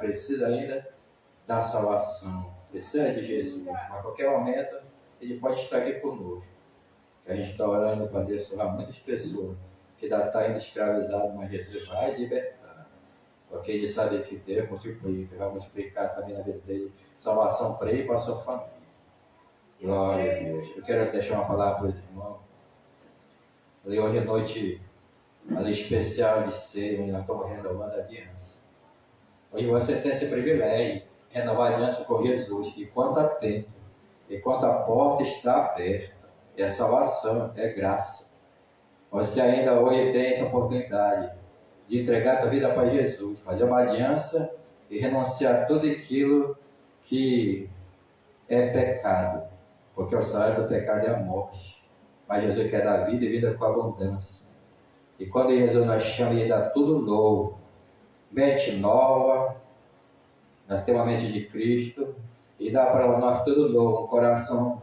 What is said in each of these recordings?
precisa ainda da salvação, precisa de Jesus, mas a qualquer momento Ele pode estar aqui conosco. A gente está orando para Deus salvar muitas pessoas que ainda estão ainda escravizadas, mas Jesus vai libertar. Porque Ele sabe que Deus multiplica, vai multiplicar também na vida dele salvação para ele e para a sua família. Glória a Deus. Eu quero deixar uma palavra para os irmãos. Hoje à noite, ali especial de ceia, nós estamos renovando a aliança. Hoje você tem esse privilégio, renovar a aliança com Jesus, enquanto há tempo, enquanto a porta está aberta. É salvação, é graça. Você ainda hoje tem essa oportunidade de entregar a tua vida para Jesus, fazer uma aliança e renunciar a tudo aquilo que é pecado. Porque o salário do pecado é a morte. Mas Jesus quer dar vida e vida com abundância. E quando Jesus nos chama, Ele dá tudo novo. Mente nova, nós temos a mente de Cristo, e dá para nós tudo novo, um coração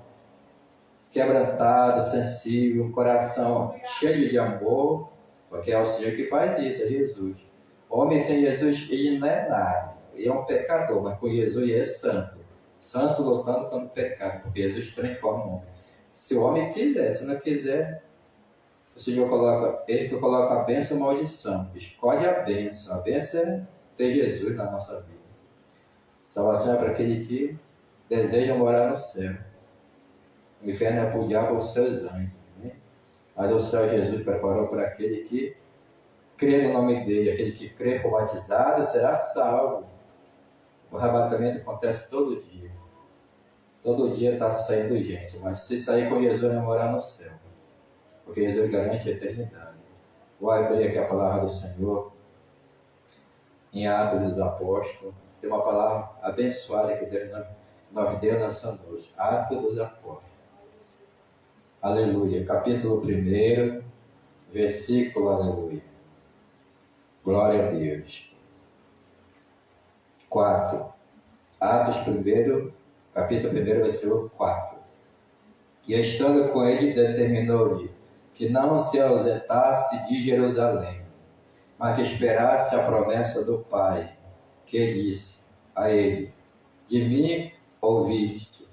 quebrantado, sensível, um coração cheio de amor, porque é o Senhor que faz isso, é Jesus. O homem sem Jesus, ele não é nada, ele é um pecador, mas com Jesus ele é santo. Santo lutando contra o pecado, porque Jesus transforma o homem. Se o homem quiser, se não quiser, o Senhor coloca, Ele que coloca a bênção e a maldição. Escolhe a bênção é ter Jesus na nossa vida. Salvação é para aquele que deseja morar no céu. O inferno é para o diabo os seus anjos. Né? Mas o céu Jesus preparou para aquele que crê no nome dele. Aquele que crê for batizado será salvo. O arrebatamento acontece todo dia. Todo dia está saindo gente. Mas se sair com Jesus, vai morar no céu. Porque Jesus garante a eternidade. Vou abrir aqui a palavra do Senhor. Em Atos dos Apóstolos. Tem uma palavra abençoada que Deus nos deu nessa noite. Atos dos Apóstolos. Aleluia. Capítulo 1, versículo, aleluia. Glória a Deus. 4. Atos 1, capítulo 1, versículo 4. E estando com ele, determinou-lhe que não se ausentasse de Jerusalém, mas que esperasse a promessa do Pai, que disse a ele: de mim ouviste.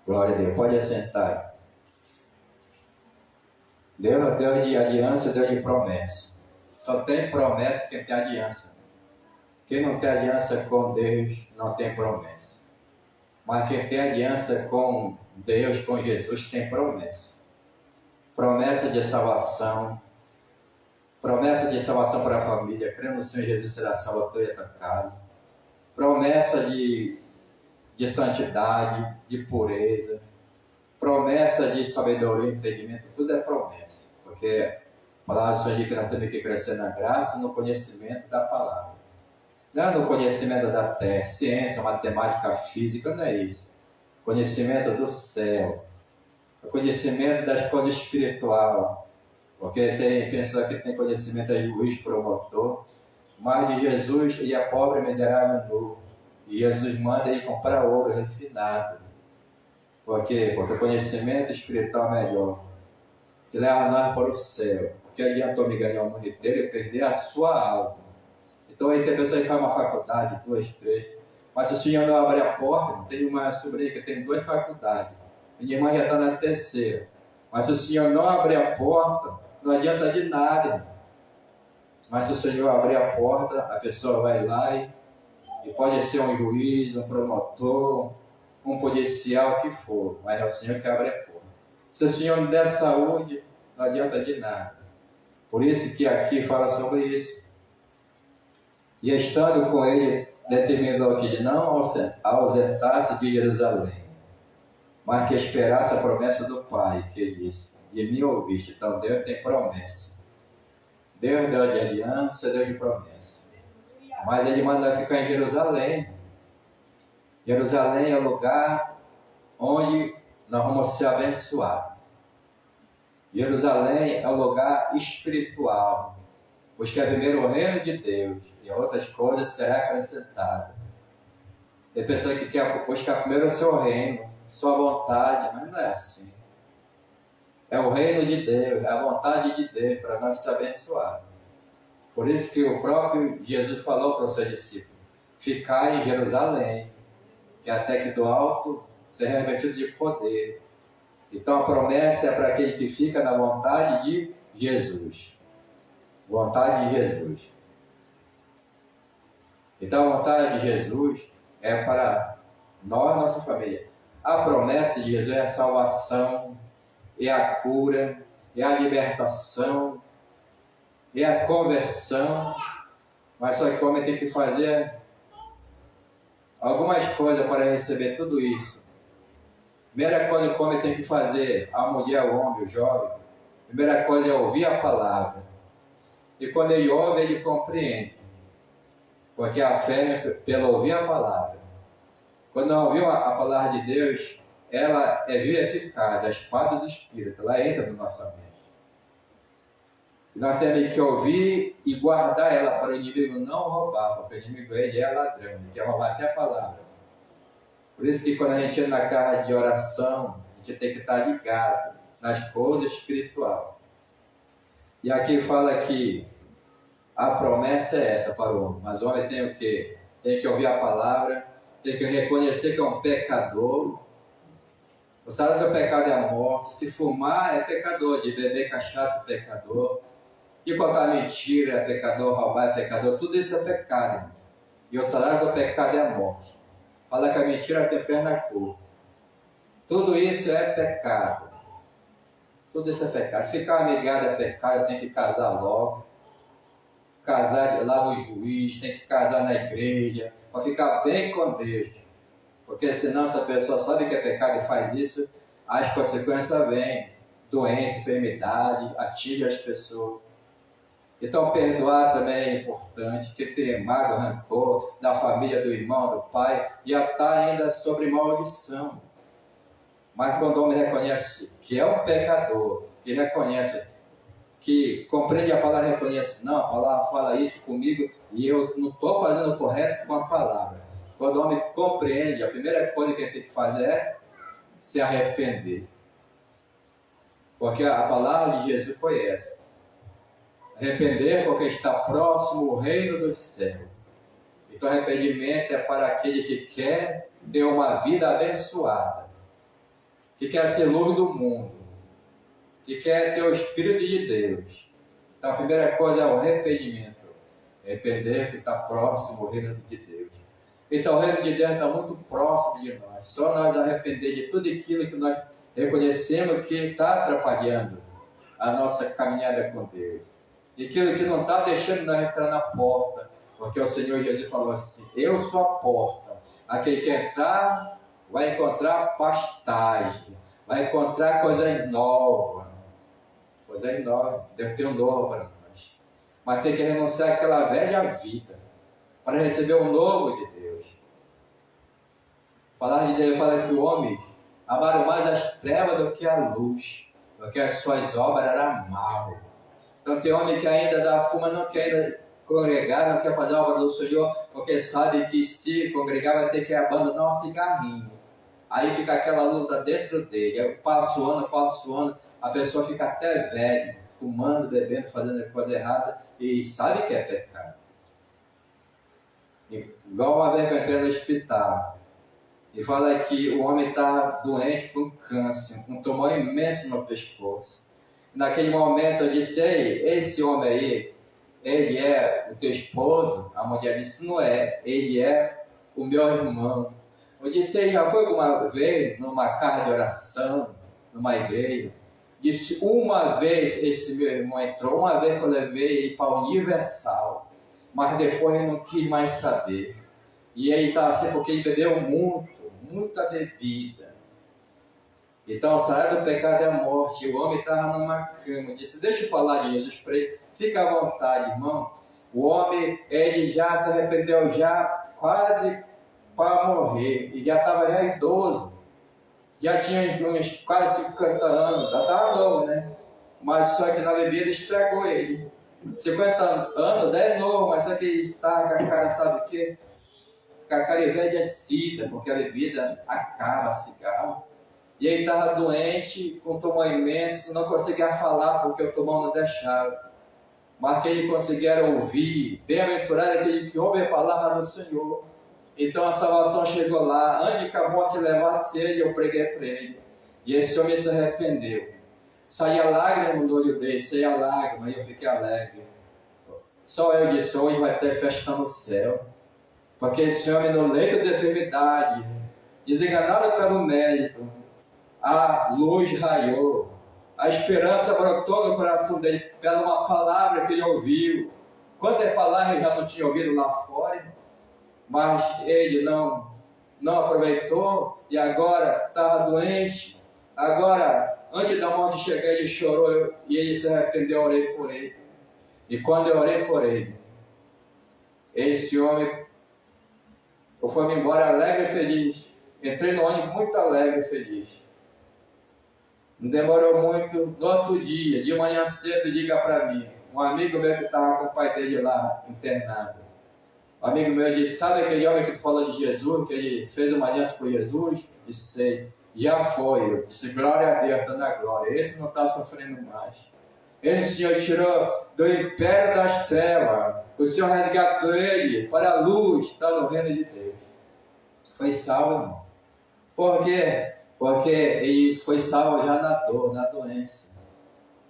Glória a Deus. Pode assentar. Deus é Deus de aliança, Deus de promessa. Só tem promessa quem tem aliança. Quem não tem aliança com Deus não tem promessa. Mas quem tem aliança com Deus, com Jesus, tem promessa. Promessa de salvação. Promessa de salvação para a família. Crendo no Senhor Jesus será salvo a tua e a tua casa. Promessa de santidade, de pureza. Promessa de sabedoria e entendimento. Tudo é promessa. Porque a palavra do Senhor diz que nós temos que crescer na graça e no conhecimento da palavra. Não é no conhecimento da terra, ciência, matemática, física, não é isso. Conhecimento do céu. O conhecimento das coisas espirituais. Porque tem pessoa que tem conhecimento é juiz, promotor. Mas de Jesus, ele é pobre, miserável, nu. E Jesus manda ele comprar ouro refinado. Por quê? Porque o conhecimento espiritual é melhor. Que leva nós para o céu. Porque adiantou me ganhar o mundo inteiro e perder a sua alma. Então aí tem pessoas que fazem uma faculdade, 2, 3. Mas se o senhor não abrir a porta, tem uma sobrinha que tem 2 faculdades. Minha irmã já está na 3ª. Mas se o senhor não abrir a porta, não adianta de nada. Mas se o Senhor abrir a porta, a pessoa vai lá e pode ser um juiz, um promotor, um policial, o que for. Mas é o Senhor que abre a porta. Se o Senhor não der saúde, não adianta de nada. Por isso que aqui fala sobre isso. E estando com ele, determinou que ele não ausentasse de Jerusalém, mas que esperasse a promessa do Pai, que ele disse: de mim ouviste. Então Deus tem promessa. Deus é Deus de aliança, Deus de promessa. Mas ele manda ficar em Jerusalém. Jerusalém é o lugar onde nós vamos ser abençoados. Jerusalém é o lugar espiritual. Buscar primeiro o reino de Deus e outras coisas serão acrescentadas. Tem pessoas que querem buscar primeiro o seu reino, sua vontade, mas não é assim. É o reino de Deus, é a vontade de Deus para nós ser abençoados. Por isso que o próprio Jesus falou para os seus discípulos: ficar em Jerusalém, que até que do alto ser revestido de poder. Então a promessa é para aquele que fica na vontade de Jesus. Vontade de Jesus. Então a vontade de Jesus é para nós, nossa família. A promessa de Jesus é a salvação, é a cura, é a libertação, é a conversão. Mas só que o homem tem que fazer algumas coisas para receber tudo isso. Primeira coisa que o homem tem que fazer, a mulher, o homem, o jovem, primeira coisa é ouvir a palavra. E quando ele ouve, ele compreende. Porque a fé é pelo ouvir a palavra. Quando nós ouvimos a palavra de Deus, ela é viva e eficaz, a espada do Espírito, ela entra na nossa mente. E nós temos que ouvir e guardar ela para o inimigo não roubar, porque o inimigo ele é ladrão, ele quer roubar até a palavra. Por isso que quando a gente entra na casa de oração, a gente tem que estar ligado nas coisas espirituais. E aqui fala que a promessa é essa para o homem, mas o homem tem o quê? Tem que ouvir a palavra, tem que reconhecer que é um pecador. O salário do pecado é a morte, se fumar é pecador, de beber cachaça é pecador, de contar mentira é pecador, roubar é pecador, tudo isso é pecado, irmão. E o salário do pecado é a morte. Fala que a mentira tem perna curta. Tudo isso é pecado. Tudo isso é pecado. Ficar amigado é pecado, tem que casar logo. Casar lá no juiz, tem que casar na igreja, para ficar bem com Deus. Porque senão, se a pessoa sabe que é pecado e faz isso, as consequências vêm. Doença, enfermidade, atinge as pessoas. Então, perdoar também é importante, que tem mágoa, rancor da família, do irmão, do pai, já está ainda sobre maldição. Mas quando o homem reconhece que é um pecador, que reconhece, que compreende a palavra, reconhece, não, a palavra fala isso comigo e eu não estou fazendo o correto com a palavra. Quando o homem compreende, a primeira coisa que ele tem que fazer é se arrepender. Porque a palavra de Jesus foi essa. Arrepender porque está próximo o reino dos céus. Então arrependimento é para aquele que quer ter uma vida abençoada, que quer ser luz do mundo, que quer ter o Espírito de Deus. Então a primeira coisa é o arrependimento. Arrepender que está próximo o reino de Deus. Então o reino de Deus está muito próximo de nós. Só nós arrepender de tudo aquilo que nós reconhecemos que está atrapalhando a nossa caminhada com Deus. E aquilo que não está deixando nós entrar na porta. Porque o Senhor Jesus falou assim, eu sou a porta. Aquele que entrar vai encontrar pastagem, vai encontrar coisas novas. Coisas novas, Deus tem um novo para nós. Mas tem que renunciar àquela velha vida para receber o novo de Deus. A palavra de Deus fala que o homem amaram mais as trevas do que a luz, porque as suas obras eram mal. Então tem homem que ainda dá fuma, não quer congregar, não quer fazer a obra do Senhor, porque sabe que se congregar vai ter que abandonar um cigarrinho. Aí fica aquela luta dentro dele. Aí passa o ano, a pessoa fica até velha, fumando, bebendo, fazendo coisa errada, e sabe que é pecado. Igual uma vez que eu entrei no hospital, e fala que o homem está doente com câncer, um tumor imenso no pescoço. Naquele momento eu disse, ei, esse homem aí, ele é o teu esposo? A mulher disse, não é, ele é o meu irmão. Eu disse, ele já foi alguma vez numa casa de oração, numa igreja? Disse, uma vez esse meu irmão entrou, uma vez que eu levei ele para o Universal, mas depois ele não quis mais saber. E ele estava assim porque ele bebeu muita bebida. Então o salário do pecado é a morte. E o homem estava numa cama. Eu disse, deixa eu falar de Jesus para ele. Fica à vontade, irmão. O homem, ele já se arrependeu, já quase para morrer. E já estava já idoso. Já tinha uns quase 50 anos. Já estava novo, né? Mas só que na bebida estragou ele. 50 anos, 10 novo, mas só que estava com a cara, sabe o quê? Com a cara envelhecida, porque a bebida acaba, cigarro. E ele estava doente, com um tumor imenso, não conseguia falar porque o tumor não deixava. mas que eles conseguiram ouvir. Bem-aventurado aquele que ouve a palavra do Senhor. Então a salvação chegou lá. Antes que a morte levasse ele, eu preguei para ele. E esse homem se arrependeu. Saía lágrima no olho dele, saía lágrima, e eu fiquei alegre. Só eu disse, hoje vai ter festa no céu. Porque esse homem no leito de enfermidade, desenganado pelo médico, a luz raiou. A esperança brotou no coração dele pela uma palavra que ele ouviu. Quantas palavras ele já não tinha ouvido lá fora, mas ele não aproveitou e agora estava doente. Agora, antes da morte chegar, ele chorou e ele se arrependeu. Eu orei por ele. E quando eu orei por ele, esse homem, eu fui embora alegre e feliz. Entrei no ônibus muito alegre e feliz. Não demorou muito. No outro dia, de manhã cedo, liga para mim. Um amigo meu que estava com o pai dele lá internado. Um amigo meu disse, sabe aquele homem que tu falou de Jesus, que ele fez uma aliança com Jesus? Disse, sei. Já foi. Eu disse, glória a Deus, dando a glória. Esse não está sofrendo mais. Esse Senhor tirou do império das trevas. O Senhor resgatou ele para a luz, está no reino de Deus. Foi salvo, irmão. Por quê? Porque ele foi salvo já na dor, na doença.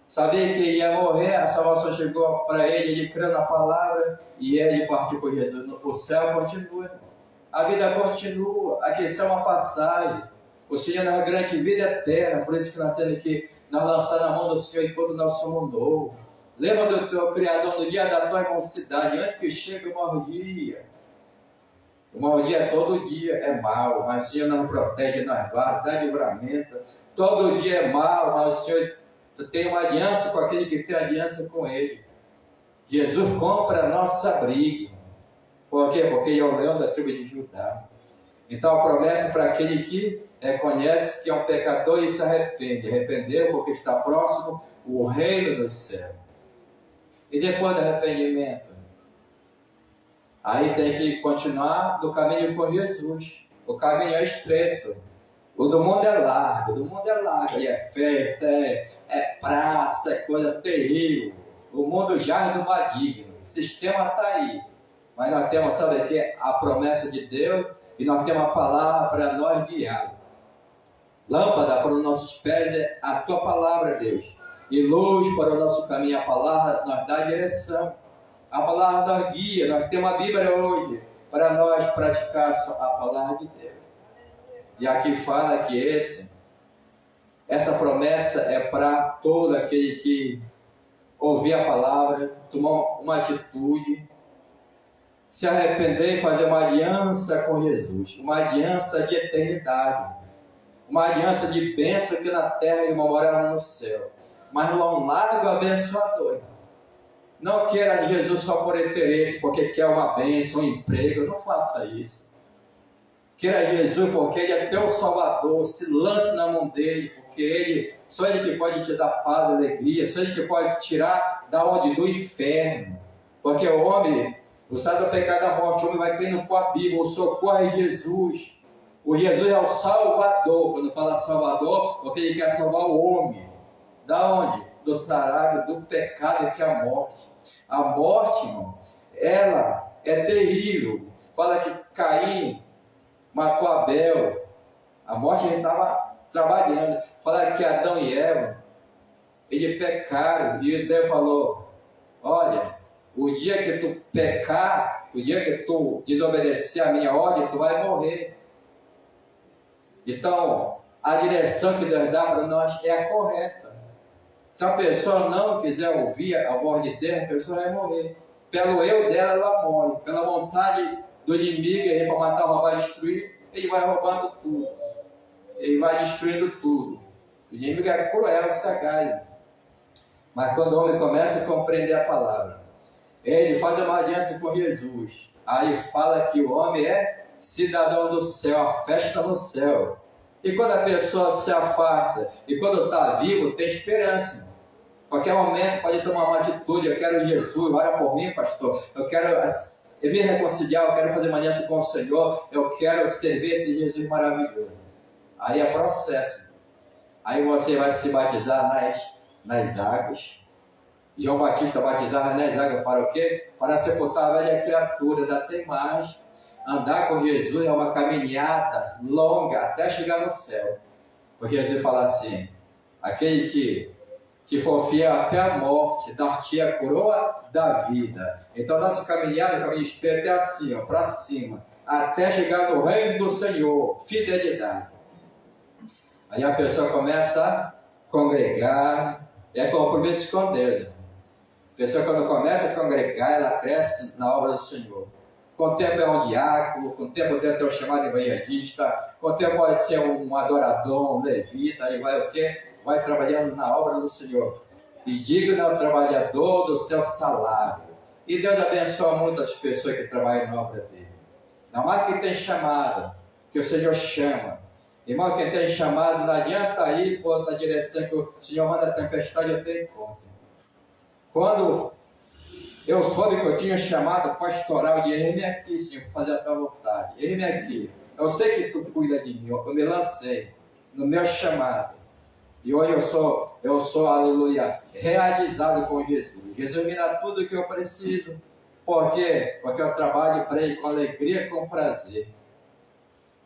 Sabia que ele ia morrer, a salvação chegou para ele, ele creu na palavra e ele partiu com Jesus. O céu continua, irmão. A vida continua, a questão é uma passagem. O Senhor nos garante vida eterna, por isso que nós temos que nos lançar na mão do Senhor enquanto nós somos novos. Lembra do teu Criador no dia da tua mocidade, antes que chegue o mau dia. O mau dia todo dia é mau, mas o Senhor nos protege, nos guarda, dá livramento. Todo dia é mau, mas o Senhor tem uma aliança com aquele que tem aliança com Ele. Jesus compra a nossa briga. Por quê? Porque ele é o leão da tribo de Judá. Então a promessa para aquele que reconhece que é um pecador e se arrepende. Arrependeu porque está próximo o reino do céu. E depois do arrependimento, aí tem que continuar do caminho com Jesus. O caminho é estreito. O do mundo é largo. E é festa, é praça, é coisa terrível. O mundo jaz do maligno. O sistema está aí. Mas nós temos, sabe o que? A promessa de Deus. E nós temos a palavra para nós guiar. Lâmpada para os nossos pés é a tua palavra, Deus. E luz para o nosso caminho. A palavra nos dá direção. A palavra nos guia. Nós temos a Bíblia hoje para nós praticar a palavra de Deus. E aqui fala que essa promessa é para todo aquele que ouvir a palavra, tomar uma atitude, se arrepender e fazer uma aliança com Jesus. Uma aliança de eternidade. Uma aliança de bênção aqui na terra e uma morada no céu. Mas um largo abençoador. Não queira Jesus só por interesse, porque quer uma bênção, um emprego. Não faça isso. Queira Jesus porque Ele é teu Salvador. Se lance na mão dEle, porque só Ele que pode te dar paz e alegria. Só Ele que pode te tirar da onde? Do inferno. Porque o homem, o sai do pecado da morte, o homem vai crendo com a Bíblia. O socorro é Jesus. O Jesus é o Salvador. Quando fala Salvador, porque Ele quer salvar o homem. Da onde? Do sarado, do pecado que é a morte. A morte, irmão, ela é terrível. Fala que Caim matou Abel. A morte ele estava trabalhando. Fala que Adão e Eva, eles pecaram. E Deus falou, olha, o dia que tu pecar, o dia que tu desobedecer a minha ordem, tu vai morrer. Então, a direção que Deus dá para nós é a correta. Se a pessoa não quiser ouvir a voz de Deus, a pessoa vai morrer. Pelo eu dela, ela morre. Pela vontade do inimigo, ele para matar, roubar, destruir, ele vai roubando tudo. Ele vai destruindo tudo. O inimigo é cruel, sagaz. Mas quando o homem começa a compreender a palavra, ele faz uma aliança com Jesus. Aí fala que o homem é cidadão do céu, a festa no céu. E quando a pessoa se afasta, e quando está vivo, tem esperança. Qualquer momento pode tomar uma atitude. Eu quero Jesus, ora por mim, pastor. Eu quero me reconciliar, eu quero fazer uma aliança com o Senhor. Eu quero servir esse Jesus maravilhoso. Aí é processo. Aí você vai se batizar nas águas. João Batista batizava nas águas para o quê? Para sepultar a velha criatura. Ainda tem mais. Andar com Jesus é uma caminhada longa até chegar no céu. Porque Jesus fala assim, aquele que for fiel até a morte, dar-te a coroa da vida. Então nossa caminhada, caminho estreito é assim, ó, para cima, até chegar no reino do Senhor, fidelidade. Aí a pessoa começa a congregar, é compromisso com Deus. A pessoa quando começa a congregar, ela cresce na obra do Senhor. Com o tempo é um diácono, com o tempo deve ter um chamado evangelista, com o tempo pode ser um adorador, um levita, aí vai o quê? Vai trabalhando na obra do Senhor. E digno é o trabalhador do seu salário. E Deus abençoa muitas pessoas que trabalham na obra dele. Não há quem tem chamado, que o Senhor chama. Irmão, quem tem chamado, não adianta ir por outra direção que o Senhor manda a tempestade, eu tenho conta. Quando eu soube que eu tinha chamado pastoral, eu disse, eis-me aqui, Senhor, para fazer a tua vontade. Eis-me aqui. Eu sei que tu cuida de mim, eu me lancei no meu chamado. E hoje eu sou, aleluia, realizado com Jesus. Jesus me dá tudo o que eu preciso. Por quê? Porque eu trabalho para Ele com alegria e com prazer.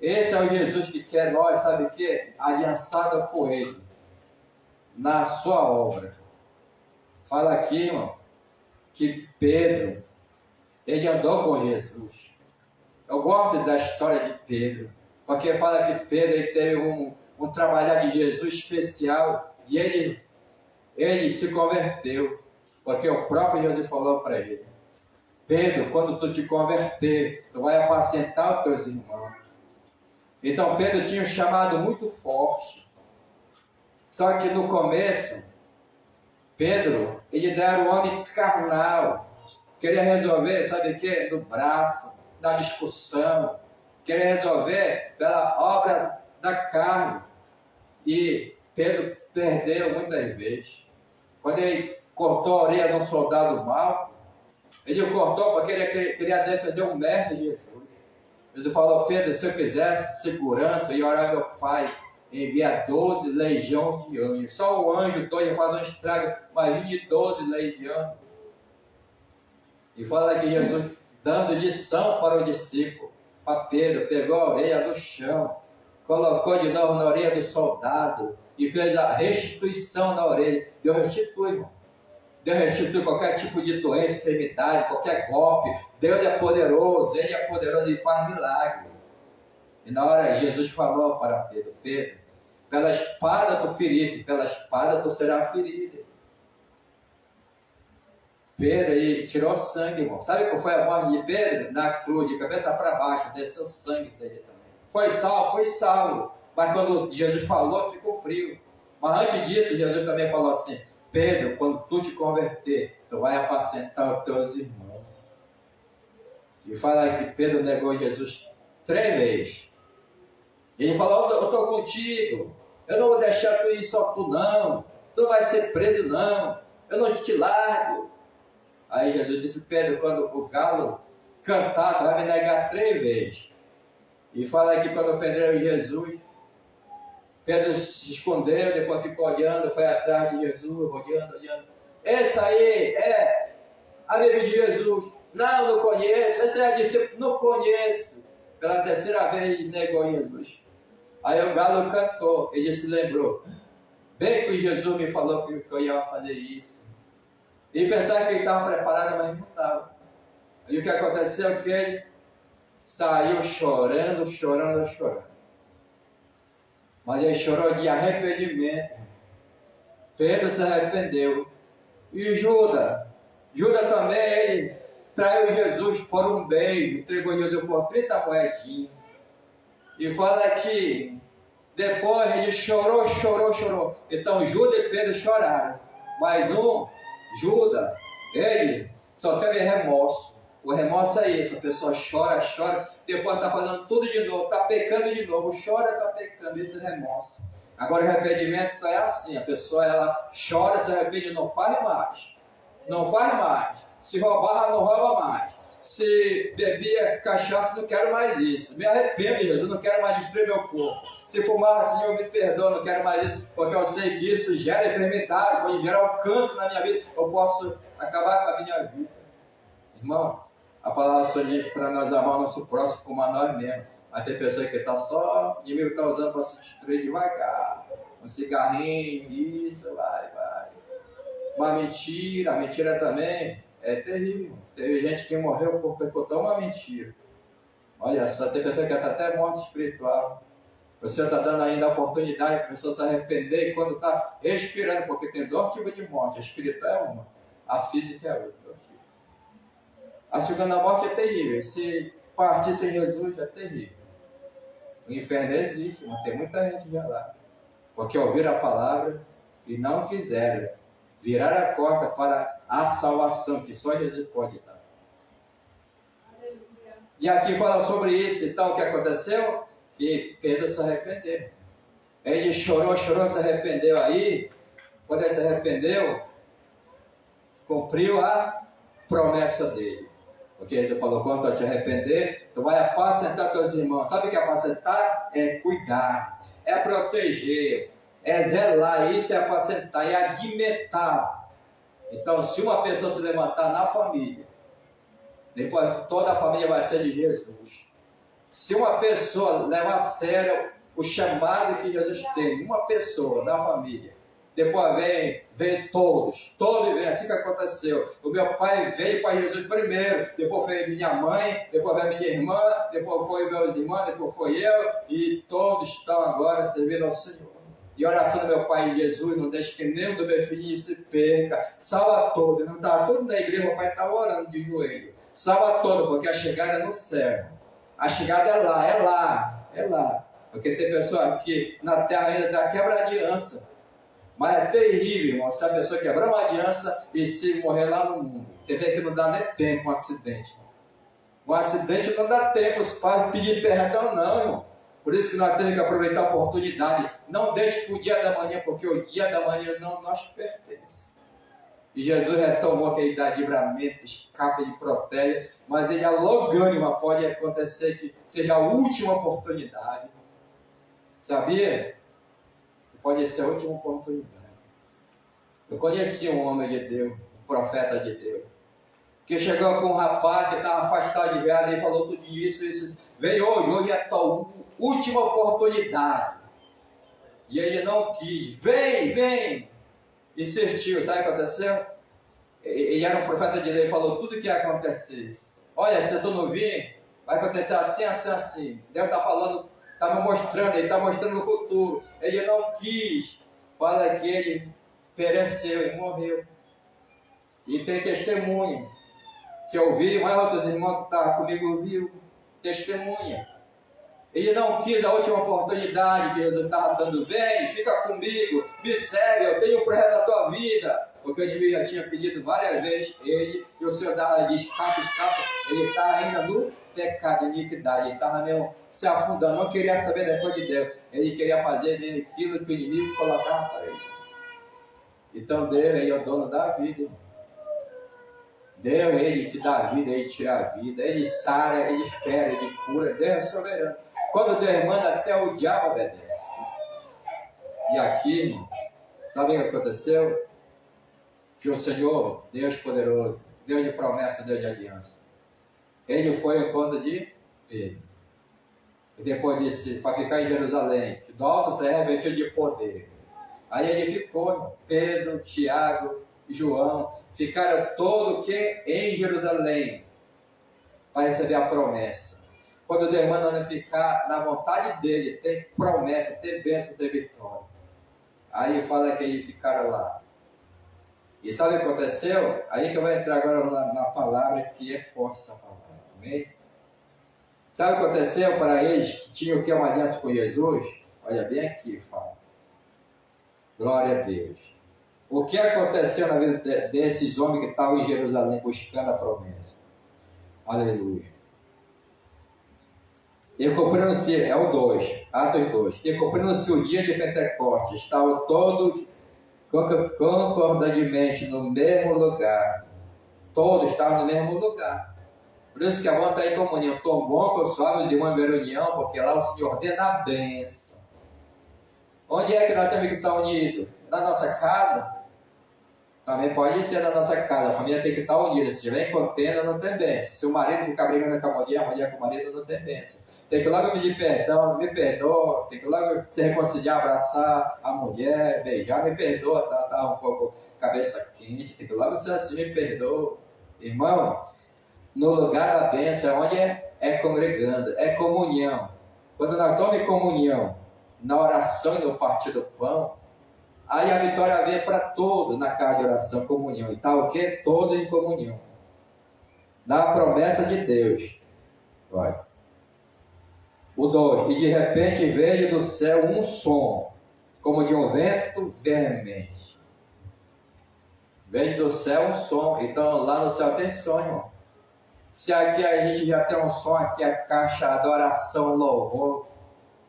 Esse é o Jesus que quer nós, sabe o quê? Aliançado com Ele, na sua obra. Fala aqui, irmão, que Pedro, ele andou com Jesus. Eu gosto da história de Pedro, porque fala que Pedro ele teve um trabalhar de Jesus especial e ele se converteu, porque o próprio Jesus falou para ele, Pedro, quando tu te converter, tu vai apacentar os teus irmãos. Então Pedro tinha um chamado muito forte, só que no começo, Pedro, ele era um homem carnal, queria resolver, sabe o que? Do braço, da discussão, queria resolver pela obra da carne. E Pedro perdeu muitas vezes. Quando ele cortou a orelha de um soldado mau, ele o cortou porque ele queria defender um mestre de Jesus. Jesus falou, Pedro, se eu quisesse segurança, eu ia orar meu Pai, envia 12 legiões de anjos. Só o anjo dois ia fazer um estrago, imagine 12 legiões. E fala que Jesus, dando lição para o discípulo, para Pedro, pegou a orelha do chão, colocou de novo na orelha do soldado e fez a restituição na orelha. Deus restitui, irmão. Deus restitui qualquer tipo de doença, enfermidade, qualquer golpe. Deus é poderoso, Ele é poderoso e faz milagre. E na hora Jesus falou para Pedro, Pedro, pela espada tu feriste, pela espada tu serás ferido. Pedro, ele tirou sangue, irmão. Sabe qual foi a morte de Pedro? Na cruz, de cabeça para baixo, desceu sangue dele também. Foi salvo. Mas quando Jesus falou, se cumpriu. Mas antes disso, Jesus também falou assim, Pedro, quando tu te converter, tu vai apacentar os teus irmãos. E fala que Pedro negou Jesus 3 vezes. Ele falou, eu estou contigo, eu não vou deixar tu ir só tu não, tu não vai ser preso não, eu não te largo. Aí Jesus disse, Pedro, quando o galo cantar, tu vai me negar 3 vezes. E fala que quando prenderam Jesus, Pedro se escondeu, depois ficou olhando, foi atrás de Jesus, olhando. Esse aí é amigo de Jesus. Não conheço, esse é discípulo, não conheço. Pela 3ª vez negou Jesus. Aí o galo cantou, ele se lembrou. Bem que Jesus me falou que eu ia fazer isso. E pensava que ele estava preparado, mas não estava. Aí o que aconteceu é que ele saiu chorando. Mas ele chorou de arrependimento. Pedro se arrependeu. E Judas também, ele traiu Jesus por um beijo, entregou Jesus por 30 moedinhas. E fala que depois ele chorou. Então Judas e Pedro choraram. Mas Judas, ele só teve remorso. O remorso é isso, a pessoa chora, depois está fazendo tudo de novo, está pecando de novo, chora, está pecando, esse é remorso. Agora o arrependimento é assim, a pessoa ela chora, se arrepende, não faz mais. Se roubar, não rouba mais. Se bebia cachaça, não quero mais isso. Me arrependo, Jesus, não quero mais destruir meu corpo. Se fumar, Senhor, me perdoa, não quero mais isso, porque eu sei que isso gera enfermidade, pode gerar alcance na minha vida. Eu posso acabar com a minha vida. Irmão, a palavra só diz para nós amar o nosso próximo como a nós mesmos. Mas tem pessoa que está só, o inimigo está usando para se destruir devagar. Um cigarrinho, isso, vai. Uma mentira, a mentira também é terrível. Teve gente que morreu porque contou uma mentira. Olha só, tem pessoa que está até morte espiritual. O Senhor está dando ainda a oportunidade para a pessoa se arrepender quando está respirando, porque tem dois tipos de morte. A espiritual é uma, a física é outra. A segunda morte é terrível. Se partir sem Jesus é terrível. O inferno existe, mas tem muita gente já lá. Porque ouviram a palavra e não quiseram virar a costa para a salvação que só Jesus pode dar. E aqui fala sobre isso. Então o que aconteceu? Que Pedro se arrependeu. Ele chorou, se arrependeu aí. Quando ele se arrependeu, cumpriu a promessa dele. Porque Jesus falou, quando tu te arrepender, tu vai apacentar teus irmãos. Sabe o que é apacentar? É cuidar, é proteger, é zelar, isso é apacentar, é alimentar. Então, se uma pessoa se levantar na família, depois toda a família vai ser de Jesus. Se uma pessoa levar a sério o chamado que Jesus tem, uma pessoa da família, depois vem todos vêm, assim que aconteceu. O meu pai veio para Jesus primeiro, depois foi minha mãe, depois veio minha irmã, depois foi meus irmãos, depois foi eu, e todos estão agora servindo ao Senhor. E oração do meu Pai Jesus, não deixe que nenhum do meu filhinho se perca, salva todo. Não está tudo na igreja, meu pai está orando de joelho, salva todo, porque a chegada é no céu, a chegada é lá, porque tem pessoa que na terra ainda dá quebra aliança. Mas é terrível, irmão, se a pessoa quebrar uma aliança e se morrer lá no mundo. Tem gente que não dá nem tempo um acidente. Um acidente não dá tempo os pais pedir perdão, não, irmão. Por isso que nós temos que aproveitar a oportunidade. Não deixe para o dia da manhã, porque o dia da manhã não nos pertence. E Jesus retomou que ele dá livramento, escapa, ele protege, mas ele alogânima pode acontecer que seja a última oportunidade. Sabia? Pode ser a última oportunidade. Eu conheci um homem de Deus, um profeta de Deus, que chegou com um rapaz que estava afastado de velho e falou tudo isso. Vem hoje é a tua última oportunidade. E ele não quis. Vem! Insistiu, sabe o que aconteceu? Ele era um profeta de Deus e falou tudo o que ia acontecer. Olha, se tu não vir, vai acontecer assim. Deus está falando. Estava mostrando, ele está mostrando o futuro. Ele não quis. Fala que ele pereceu, ele morreu. E tem testemunha. Que eu vi, mais outros irmãos que estavam comigo viu. Testemunha. Ele não quis a última oportunidade que Jesus estava dando. Vem, fica comigo, me segue, eu tenho um projeto da tua vida. Porque o inimigo já tinha pedido várias vezes ele, e o Senhor dava de escapa. Ele estava ainda no pecado, iniquidade, ele estava mesmo se afundando, não queria saber depois de Deus, ele queria fazer mesmo aquilo que o inimigo colocava para ele. Então Deus, ele é o dono da vida, irmão. Deus, ele que dá a vida, ele tira a vida, ele sara, ele fere, ele cura, Deus é soberano. Quando Deus manda, até o diabo obedece. E aqui, irmão, sabe o que aconteceu? Que o Senhor, Deus poderoso, Deus de promessa, Deus de aliança, ele foi ao encontro de Pedro. E depois disse, para ficar em Jerusalém, que do alto se revestiu de poder. Aí ele ficou, Pedro, Tiago e João, ficaram todos em Jerusalém, para receber a promessa. Quando Deus manda ficar na vontade dele, tem promessa, tem bênção, tem vitória. Aí fala que eles ficaram lá. E sabe o que aconteceu? Aí que eu vou entrar agora na palavra, que é forte essa palavra. Amém? Sabe o que aconteceu para eles que tinham que uma aliança com Jesus? Olha bem aqui, fala. Glória a Deus. O que aconteceu na vida desses homens que estavam em Jerusalém buscando a promessa? Aleluia. E cumprindo-se, é o 2, Atos 2. E cumprindo-se o dia de Pentecostes, estavam todos concordantemente no mesmo lugar. Todos estavam no mesmo lugar. Por isso que é bom estar em comunhão. Tão bom que eu sou os irmãos em união, porque lá o Senhor ordena a bênção. Onde é que nós temos que estar unidos? Na nossa casa? Também pode ser na nossa casa. A família tem que estar unida. Se tiver em contenda, não tem bênção. Se o marido ficar brigando com a mulher com o marido, não tem bênção. Tem que logo pedir perdão, me perdoa. Tem que logo se reconciliar, abraçar a mulher, beijar, me perdoa. Tá um pouco cabeça quente. Tem que logo ser assim, me perdoa. Irmão, no lugar da bênção é onde é congregando, é comunhão. Quando nós tomamos comunhão, na oração e no partir do pão, aí a vitória vem para todos na casa de oração, comunhão. E está o quê? Todos em comunhão. Na promessa de Deus. Vai. O 2. E de repente veio do céu um som, como de um vento veemente. Veio do céu um som. Então lá no céu tem som, irmão. Se aqui a gente já tem um som, aqui a caixa, adoração, louvor,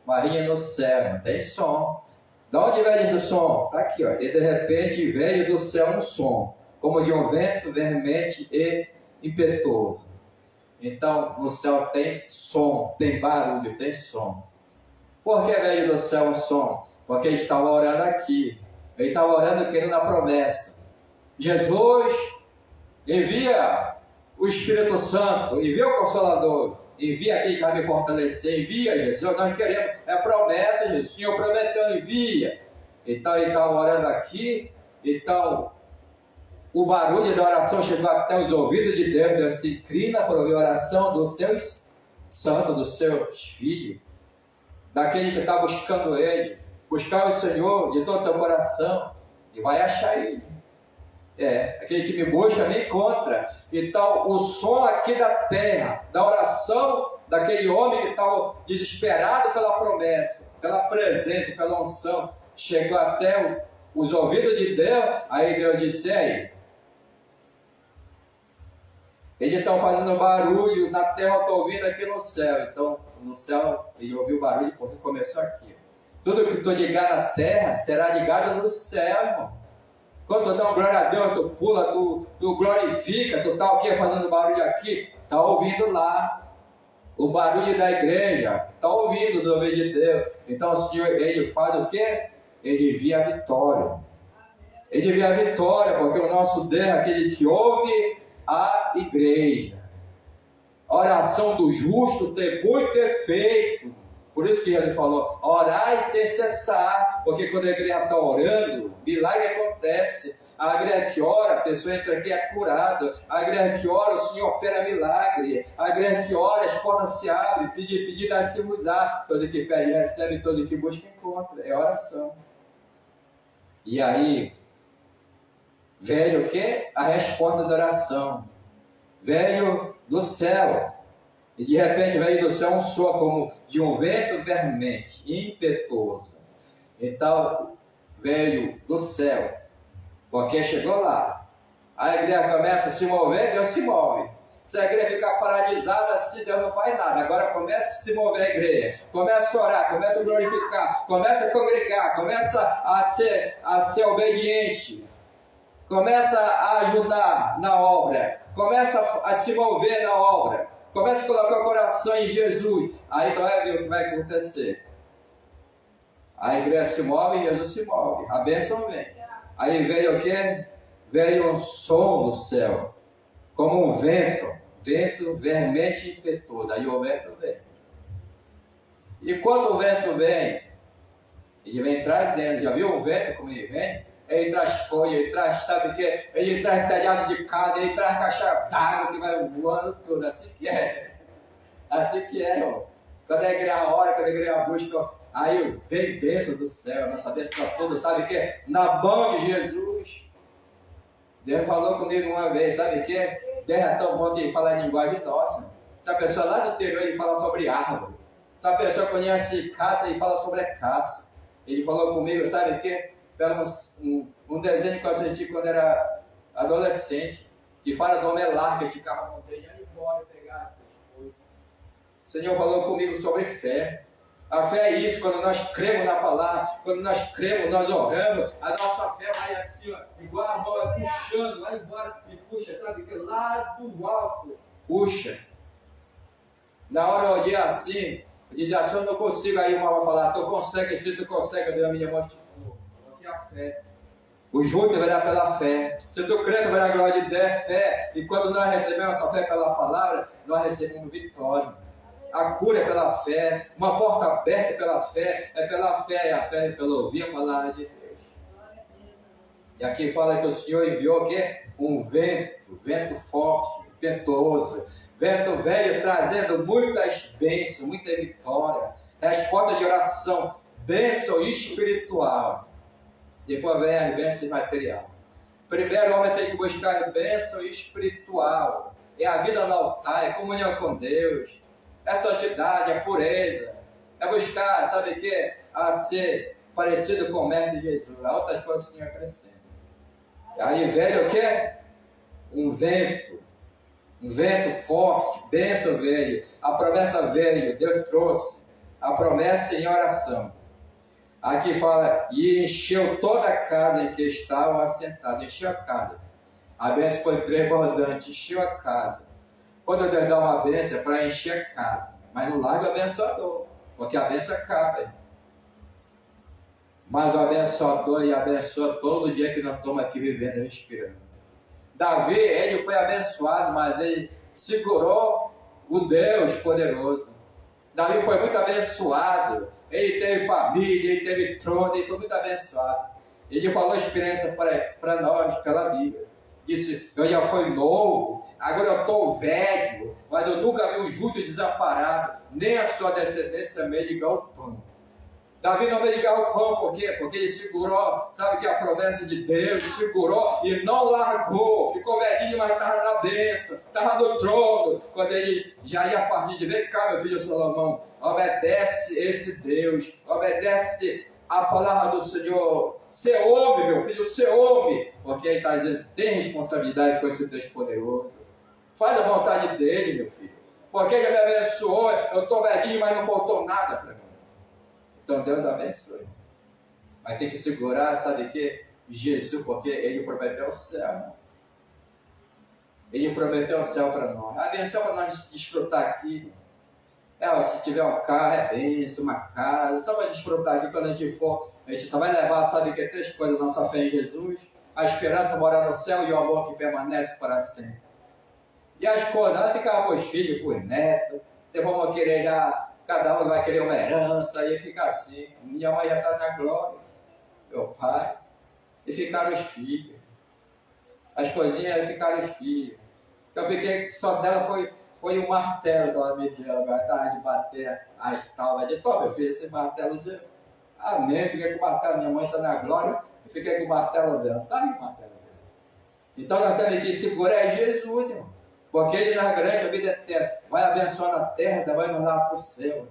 marinha no céu, não tem som. De onde veio esse som? Está aqui, ó. E de repente veio do céu um som, como de um vento veemente e impetuoso. Então, no céu tem som, tem barulho, tem som. Por que veio do céu um som? Porque ele estava orando aqui. Ele estava orando querendo a promessa. Jesus envia o Espírito Santo, envia o Consolador, envia aquele que vai me fortalecer, envia, Jesus, nós queremos, é promessa, Jesus, o Senhor prometeu, envia. Então ele estava orando aqui, então o barulho da oração chegou até os ouvidos de Deus. Deus se inclina para ouvir a oração dos seus santos, dos seus filhos, daquele que está buscando Ele. Buscar o Senhor de todo o teu coração e vai achar Ele. Aquele que me busca me encontra. Então o som aqui da terra, da oração daquele homem que estava desesperado pela promessa, pela presença, pela unção, chegou até os ouvidos de Deus. Aí Deus disse: aí, eles estão fazendo barulho na terra, eu estou ouvindo aqui no céu. Então, no céu, ele ouviu o barulho porque começou aqui. Tudo que tu ligar na terra será ligado no céu, irmão. Quando tu dá uma glória a Deus, tu pula, tu glorifica, tu está o quê? Fazendo barulho aqui, está ouvindo lá. O barulho da igreja, está ouvindo do ouvido de Deus. Então o Senhor, Ele faz o quê? Ele envia a vitória. Ele envia a vitória, porque o nosso Deus é aquele que ouve a igreja. A oração do justo tem muito efeito. Por isso que Jesus falou: orai sem cessar. Porque quando a igreja está orando, milagre acontece. A igreja que ora, a pessoa entra aqui, é curada. A igreja que ora, o Senhor opera milagre. A igreja que ora, as portas se abrem. Pedir, dá-se-vos-á. Todo que pede, recebe. Todo que busca, encontra. É oração. E aí veio o quê? A resposta da oração. Veio do céu. E de repente veio do céu um som como de um vento veemente, impetuoso. Então veio do céu. Porque chegou lá. A igreja começa a se mover, Deus se move. Se a igreja ficar paralisada, assim, Deus não faz nada. Agora começa a se mover a igreja. Começa a orar, começa a glorificar, começa a congregar, começa a ser obediente. Começa a ajudar na obra. Começa a se mover na obra. Começa a colocar o coração em Jesus. Aí tu vai ver o que vai acontecer. A igreja se move e Jesus se move. A bênção vem. Aí veio o quê? Veio um som do céu. Como um vento. Vento veemente e impetuoso. Aí o vento vem. E quando o vento vem, ele vem trazendo. Já viu o vento como ele vem? Ele traz folha, ele traz, sabe o que? Ele traz telhado de casa, ele traz caixa d'água que vai voando tudo. Assim que é. Assim que é, irmão. Quando a igreja ora, quando a igreja busca, aí vem bênção do céu. Nossa bênção para todos, sabe o que? Na mão de Jesus. Deus falou comigo uma vez, sabe o que? Deus é tão bom que ele fala a linguagem nossa. Se a pessoa lá do interior, ele fala sobre árvore. Se a pessoa conhece caça, ele fala sobre a caça. Ele falou comigo, sabe o que? Um desenho que eu assisti quando era adolescente, que fala do homem largo que esticava a montanha e ia embora pegar. O Senhor falou comigo sobre fé. A fé é isso, quando nós cremos na palavra, quando nós cremos, nós oramos, a nossa fé vai assim, ó, igual a mão vai puxando, vai embora e puxa, sabe que lá do alto, puxa. Na hora eu olhei assim, eu disse assim, eu não consigo. Aí uma vai falar, tu consegue, se tu consegue, eu dei a minha mão, tipo, aqui a fé. O justo verá pela fé. Se tu crê, tu verá a glória de Deus, é fé. E quando nós recebemos essa fé pela palavra, nós recebemos vitória. A cura é pela fé, uma porta aberta é pela fé, é pela fé, e a fé é pelo ouvir a palavra de Deus. E aqui fala que o Senhor enviou o quê? Um vento forte, ventoso. Vento veio trazendo muitas bênçãos, muita vitória. Resposta de oração, bênção espiritual. Depois vem as bênçãos materiais. Primeiro o homem tem que buscar a bênção espiritual. É a vida no altar, é comunhão com Deus. É santidade, é pureza. É buscar, sabe o que? A ser parecido com o mestre de Jesus. Há outras coisas que Senhor crescendo. Aí veio o quê? Um vento forte, bênção veio, a promessa veio, Deus trouxe a promessa em oração. Aqui fala, e encheu toda a casa em que estavam assentados, encheu a casa. A bênção foi transbordante, encheu a casa. Quando Deus dá uma bênção é para encher a casa, mas não larga o abençoador, porque a bênção acaba. Mas o abençoador e abençoa todo dia que nós estamos aqui vivendo e respirando. Davi, ele foi abençoado, mas ele segurou o Deus poderoso. Davi foi muito abençoado, ele teve família, ele teve trono, ele foi muito abençoado. Ele falou a experiência para nós, pela Bíblia. Disse, eu já fui novo, agora eu estou velho, mas eu nunca vi um justo desamparado, nem a sua descendência mendigar o pão. Davi não mendigava o pão, por quê? Porque ele segurou, sabe que a promessa de Deus, segurou e não largou, ficou velhinho, mas estava na bênção, estava no trono. Quando ele já ia partir de vem cá, meu filho Salomão, obedece esse Deus, obedece a palavra do Senhor, se ouve, meu filho, se ouve, porque ele está dizendo, tem responsabilidade com esse Deus poderoso, faz a vontade dele, meu filho, porque ele me abençoou, eu estou velhinho, mas não faltou nada para mim. Então Deus abençoe. Mas tem que segurar, sabe o que? Jesus, porque Ele prometeu o céu. Ele prometeu o céu para nós. A bênção para nós desfrutar aqui. Se tiver um carro, é bênção, uma casa. Só para desfrutar aqui quando a gente for. A gente só vai levar, sabe o que? 3 coisas da nossa fé em Jesus. A esperança morar no céu e o amor que permanece para sempre. E as coisas, ela ficava para os filhos, para os netos. Depois vão querer já. Cada um vai querer uma herança, e fica assim. Minha mãe já está na glória, meu pai. E ficaram os filhos. As coisinhas ficaram os filhos. Eu fiquei, só dela foi o martelo que ela me deu. Ela gostava de bater as tábuas. Eu disse, meu filho, esse martelo de... Amém, fiquei com o martelo. Minha mãe está na glória, eu fiquei com o martelo dela. Está aí o martelo dela. Então nós temos que segurar Jesus, irmão. Porque Ele nos garante a vida eterna. Vai abençoar na terra, vai nos levar para o céu.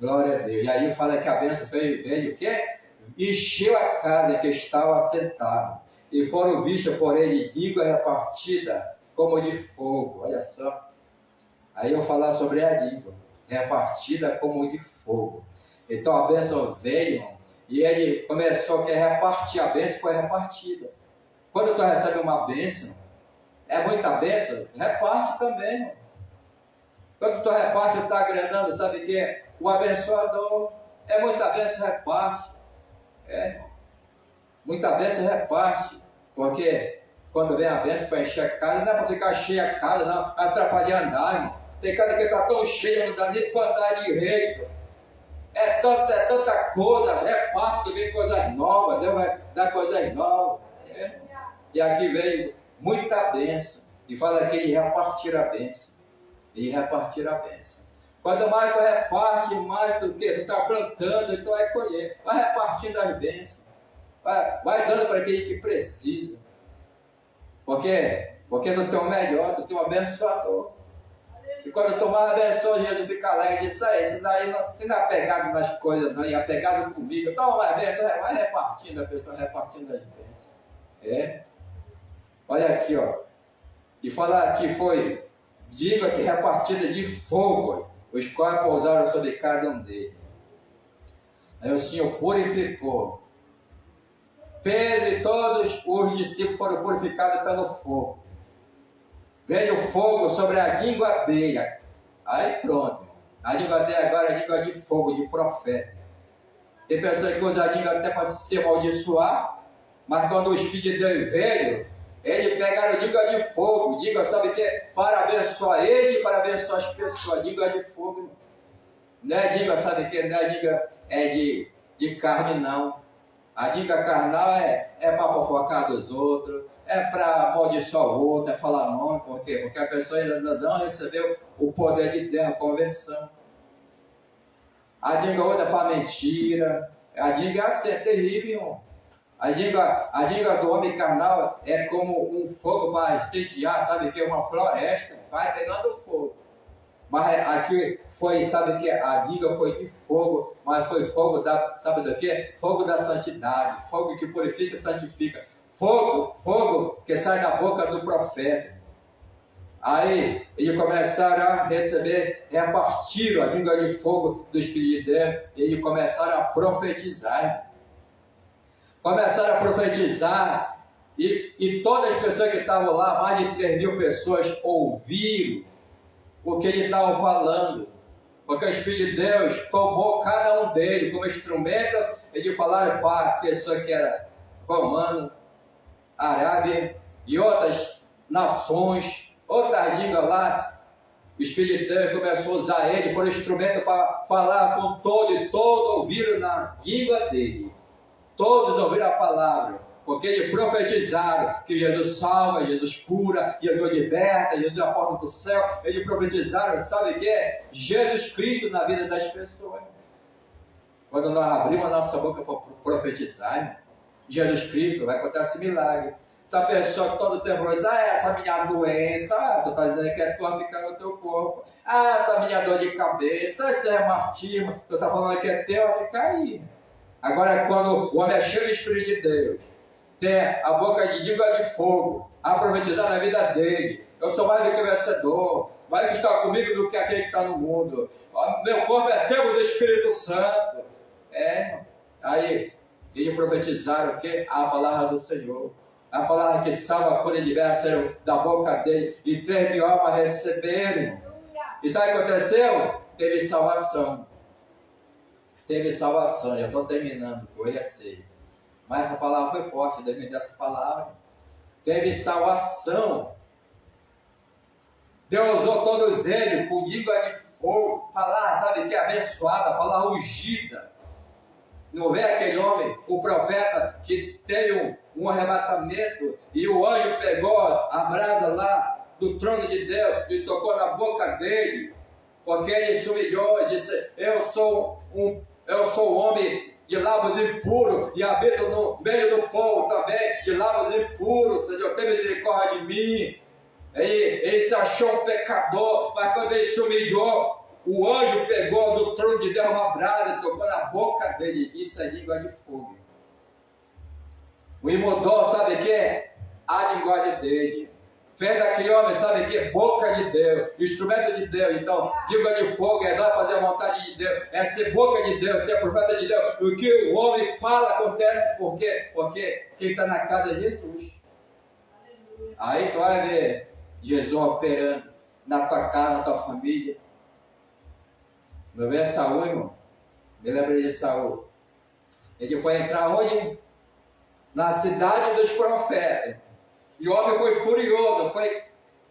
Glória a Deus. E aí fala que a bênção veio o quê? Encheu a casa em que estava assentado. E foram vistas por ele língua repartida como de fogo. Olha só. Aí eu vou falar sobre a língua. Repartida como de fogo. Então a bênção veio, irmão, e ele começou a repartir. A bênção foi repartida. Quando tu recebe uma bênção, é muita bênção, reparte também, irmão. Quando tu reparte, tu está agradando, sabe o que? O abençoador. É muita bênção, reparte. Irmão. Muita bênção, reparte. Porque quando vem a bênção para encher a casa, não é para ficar cheia a casa, não. Vai atrapalhar andar, irmão. Tem casa que está tão cheia, não dá nem para andar direito. É tanta coisa, reparte que vem coisas novas, Deus vai dar coisas novas. E aqui veio muita bênção. E fala que ele repartir a bênção. Ele repartir a bênção. Quanto mais tu reparte, mais tu está plantando, tu vai colher. Vai repartindo as bênçãos. Vai dando para aquele que precisa. Porque no teu melhor, tu tem um abençoador. E quando tu mais abençoa, Jesus fica alegre. Isso aí, isso daí não é apegado nas coisas, não. É apegado comigo. Toma mais bênção, vai repartindo a pessoa, repartindo as bênçãos. Olha aqui, ó. E falar que foi, diga que repartida de fogo, os quais pousaram sobre cada um deles. Aí o Senhor purificou. Pedro e todos os discípulos foram purificados pelo fogo. Veio fogo sobre a língua dele. Aí pronto. A língua até agora é língua de fogo, de profeta. Tem pessoas que usam a língua até para se amaldiçoar, mas quando o Espírito de Deus veio, ele pega a língua de fogo. Língua, sabe o que é? Para abençoar ele e para abençoar as pessoas. Língua de fogo. Não é língua, sabe o que? Não é língua de carne, não. A língua carnal é para fofocar dos outros, é para amaldiçoar o outro, é falar nome. Por quê? Porque a pessoa ainda não recebeu o poder de Deus, a conversão. A língua outra é para mentira. A língua é assim, é terrível, irmão. A língua do homem carnal é como um fogo para incendiar, sabe o que? Uma floresta, vai pegando fogo. Mas aqui foi, sabe que a língua foi de fogo, mas foi fogo sabe do que? Fogo da santidade, fogo que purifica e santifica. Fogo que sai da boca do profeta. Aí eles começaram a repartiram a língua de fogo do Espírito de Deus, e eles começaram a profetizar. Começaram a profetizar, e todas as pessoas que estavam lá, mais de 3.000 pessoas, ouviram o que ele estava falando, porque o Espírito de Deus tomou cada um deles como instrumento. Eles falaram para a pessoa que era romano, Arábia e outras nações, outras línguas lá. O Espírito de Deus começou a usar ele, foi um instrumento para falar com todo, e todos ouviram na língua dele. Todos ouviram a palavra, porque eles profetizaram que Jesus salva, Jesus cura, Jesus liberta, Jesus é a porta do céu. Eles profetizaram, sabe o que é? Jesus Cristo na vida das pessoas. Quando nós abrimos a nossa boca para profetizar, Jesus Cristo, vai acontecer milagre. Essa pessoa que todo tempo diz, essa minha doença, tu está dizendo que é tua ficar no teu corpo. Essa minha dor de cabeça, esse é martírio, tu está falando que é teu, vai ficar aí. Agora, quando o homem é cheio do Espírito de Deus, tem a boca de língua de fogo, a profetizar na vida dele. Eu sou mais do que vencedor, mais que está comigo do que aquele que está no mundo. Meu corpo é templo do Espírito Santo. Aí eles profetizaram o quê? A palavra do Senhor. A palavra que salva, cura e liberta da boca dele. E 3.000 almas receberam. E sabe o que aconteceu? Teve salvação. Teve salvação. Já estou terminando, eu ia ser. Mas essa palavra foi forte, Deus me deu essa palavra. Teve salvação. Deus usou todos eles com língua de fogo. Falar, sabe que é abençoada, falar ungida. Não vê aquele homem, o profeta, que teve um arrebatamento e o anjo pegou a brasa lá do trono de Deus e tocou na boca dele, porque ele se humilhou e disse, eu sou um homem de lábios impuros e habito no meio do povo também de lábios impuros. Senhor, tem misericórdia de mim. Ele se achou um pecador, mas quando ele se humilhou, o anjo pegou do trono de Deus uma brasa e tocou na boca dele. Isso é língua de fogo. O imodou, sabe o que é? A linguagem dele. Fez daquele homem, sabe o que é? Boca de Deus, instrumento de Deus. Então, língua de fogo é nós fazer a vontade de Deus, é ser boca de Deus, ser profeta de Deus. O que o homem fala acontece, por quê? Porque quem está na casa é Jesus. Aí tu vai ver Jesus operando na tua casa, na tua família. Não vê Saul, irmão? Me lembrei de Saul. Ele foi entrar onde? Na cidade dos profetas. E o homem foi furioso, foi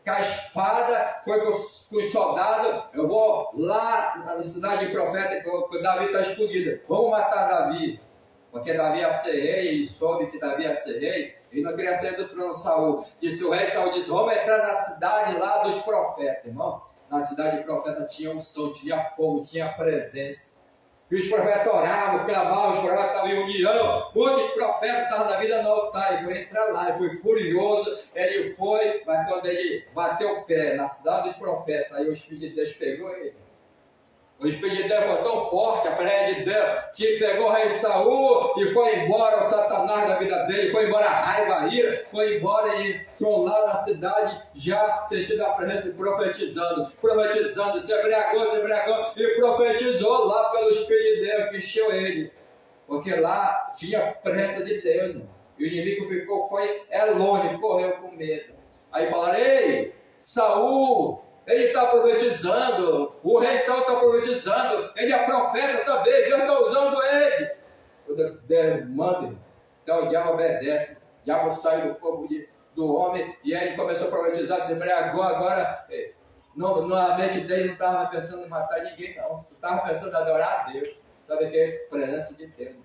com a espada, foi com os soldados. Eu vou lá na cidade de profeta, que Davi está escolhido. Vamos matar Davi. Porque Davi ia ser rei, e soube que Davi ia ser rei. Ele não queria sair do trono de Saul. Disse o rei, Saul disse, vamos entrar na cidade lá dos profetas, irmão. Na cidade de profeta tinha unção, tinha fogo, tinha presença. E os profetas oravam, clamavam, os profetas estavam em união. Muitos profetas estavam na vida no altar. Ele foi entrar lá, ele foi furioso. Ele foi, mas quando ele bateu o pé na cidade dos profetas, aí o Espírito de Deus pegou ele. O Espírito de Deus foi tão forte, a presença de Deus, que pegou o rei Saul e foi embora o Satanás da vida dele, foi embora a raiva, a ira, foi embora e entrou lá na cidade, já sentindo a presença e profetizando, se embriagou e profetizou lá pelo Espírito de Deus que encheu ele, porque lá tinha a presença de Deus, né? E o inimigo ficou, foi longe, correu com medo. Aí falaram, ei, Saul, Ele está profetizando, o rei Saul está profetizando, ele é profeta também, Deus está usando ele. Quando Deus manda, então o diabo obedece, o diabo sai do corpo do homem, e aí ele começou a profetizar, se embriagou, agora na mente dele não estava pensando em matar ninguém, não, estava pensando em adorar a Deus. Sabe o que é isso? Presença de Deus.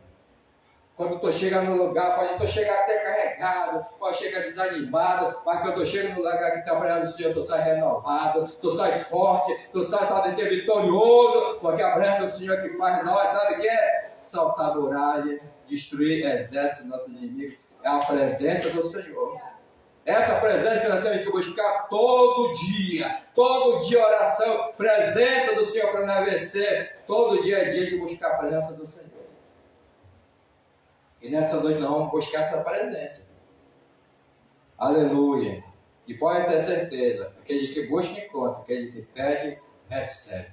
Quando tu chega no lugar, pode tu chegar até carregado, pode chegar desanimado, mas quando tu chega no lugar que está trabalhando o Senhor, tu sai renovado, tu sai forte, tu sai, sabe, que é vitorioso, porque a presença do Senhor que faz nós, sabe o que é? Saltar muralha, destruir exércitos dos nossos inimigos, é a presença do Senhor. Essa presença que nós temos que buscar todo dia oração, presença do Senhor para nós vencer, todo dia é dia de buscar a presença do Senhor. E nessa noite nós vamos buscar essa presença. Aleluia. E pode ter certeza, aquele que busca encontra, aquele que pede, recebe.